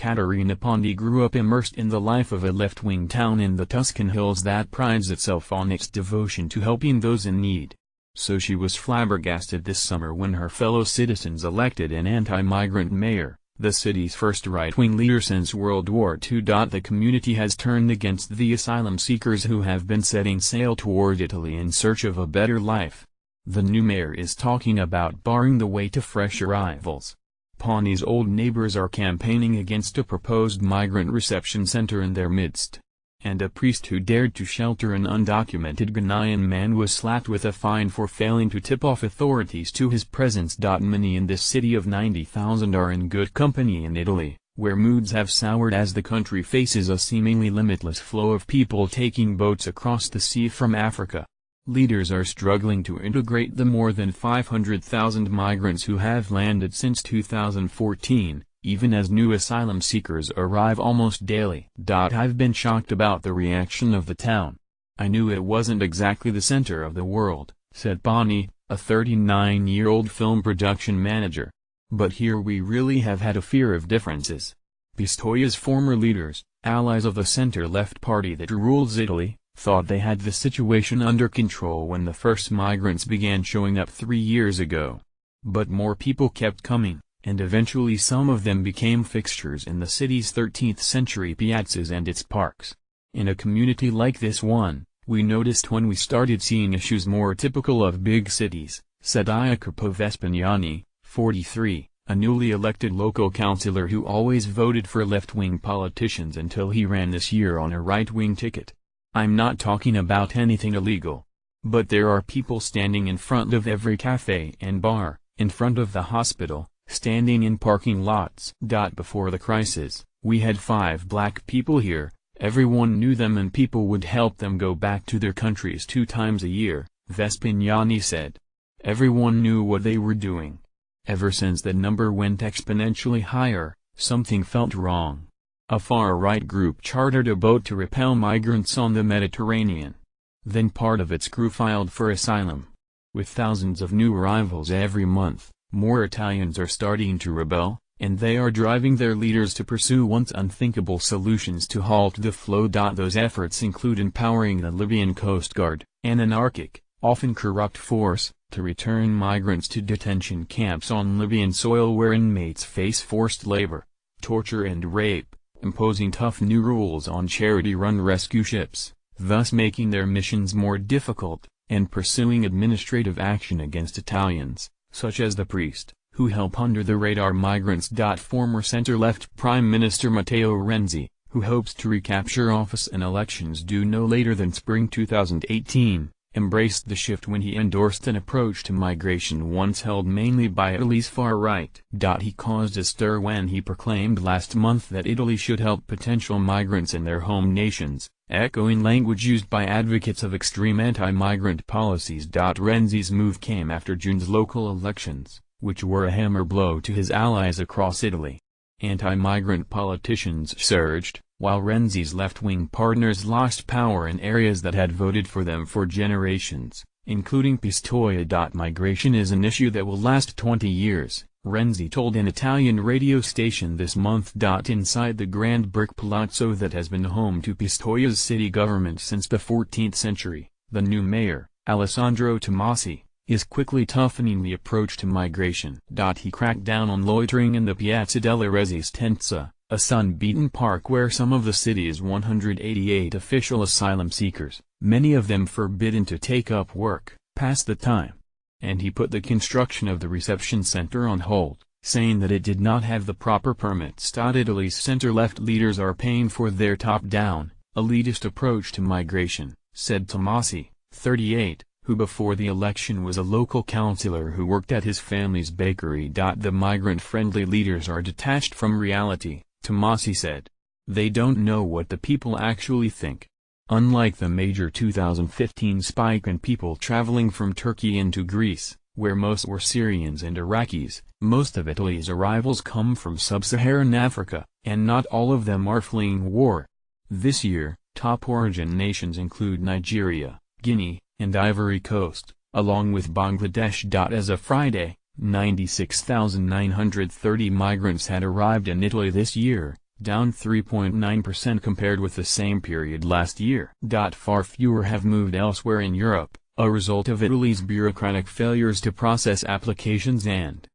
Caterina Pondi grew up immersed in the life of a left-wing town in the Tuscan hills that prides itself on its devotion to helping those in need. So she was flabbergasted this summer when her fellow citizens elected an anti-migrant mayor, the city's first right-wing leader since World War II. The community has turned against the asylum seekers who have been setting sail toward Italy in search of a better life. The new mayor is talking about barring the way to fresh arrivals. Pondi's old neighbors are campaigning against a proposed migrant reception center in their midst. And a priest who dared to shelter an undocumented Ghanaian man was slapped with a fine for failing to tip off authorities to his presence. Many in this city of 90,000 are in good company in Italy, where moods have soured as the country faces a seemingly limitless flow of people taking boats across the sea from Africa. Leaders are struggling to integrate the more than 500,000 migrants who have landed since 2014, even as new asylum seekers arrive almost daily. I've been shocked about the reaction of the town. I knew it wasn't exactly the center of the world, said Bonnie, a 39-year-old film production manager. But here we really have had a fear of differences. Pistoia's former leaders, allies of the center-left party that rules Italy, thought they had the situation under control when the first migrants began showing up 3 years ago. But more people kept coming, and eventually some of them became fixtures in the city's 13th-century piazzas and its parks. In a community like this one, we noticed when we started seeing issues more typical of big cities, said Jacopo Vespignani, 43, a newly elected local councillor who always voted for left-wing politicians until he ran this year on a right-wing ticket. I'm not talking about anything illegal. But there are people standing in front of every cafe and bar, in front of the hospital, standing in parking lots. Before the crisis, we had 5 black people here, everyone knew them and people would help them go back to their countries 2 times a year, Vespignani said. Everyone knew what they were doing. Ever since the number went exponentially higher, something felt wrong. A far-right group chartered a boat to repel migrants on the Mediterranean. Then part of its crew filed for asylum. With thousands of new arrivals every month, more Italians are starting to rebel, and they are driving their leaders to pursue once unthinkable solutions to halt the flow. Those efforts include empowering the Libyan Coast Guard, an anarchic, often corrupt force, to return migrants to detention camps on Libyan soil where inmates face forced labor, torture and rape, imposing tough new rules on charity-run rescue ships, thus making their missions more difficult, and pursuing administrative action against Italians, such as the priest, who help under-the-radar migrants. Former center-left Prime Minister Matteo Renzi, who hopes to recapture office in elections due no later than spring 2018, embraced the shift when he endorsed an approach to migration once held mainly by Italy's far right. He caused a stir when he proclaimed last month that Italy should help potential migrants in their home nations, echoing language used by advocates of extreme anti-migrant policies. Renzi's move came after June's local elections, which were a hammer blow to his allies across Italy. Anti-migrant politicians surged, while Renzi's left-wing partners lost power in areas that had voted for them for generations, including Pistoia. Migration is an issue that will last 20 years, Renzi told an Italian radio station this month. Inside the grand brick palazzo that has been home to Pistoia's city government since the 14th century, the new mayor, Alessandro Tomasi, is quickly toughening the approach to migration. He cracked down on loitering in the Piazza della Resistenza, a sun-beaten park where some of the city's 188 official asylum seekers, many of them forbidden to take up work, pass the time. And he put the construction of the reception center on hold, saying that it did not have the proper permits. Italy's center-left leaders are paying for their top-down, elitist approach to migration, said Tomasi, 38, who before the election was a local councillor who worked at his family's bakery. The migrant-friendly leaders are detached from reality, Tomasi said. They don't know what the people actually think. Unlike the major 2015 spike in people traveling from Turkey into Greece, where most were Syrians and Iraqis, most of Italy's arrivals come from sub-Saharan Africa, and not all of them are fleeing war. This year, top origin nations include Nigeria, Guinea, and Ivory Coast, along with Bangladesh. As of Friday, 96,930 migrants had arrived in Italy this year, down 3.9% compared with the same period last year. Far fewer have moved elsewhere in Europe, a result of Italy's bureaucratic failures to process applications and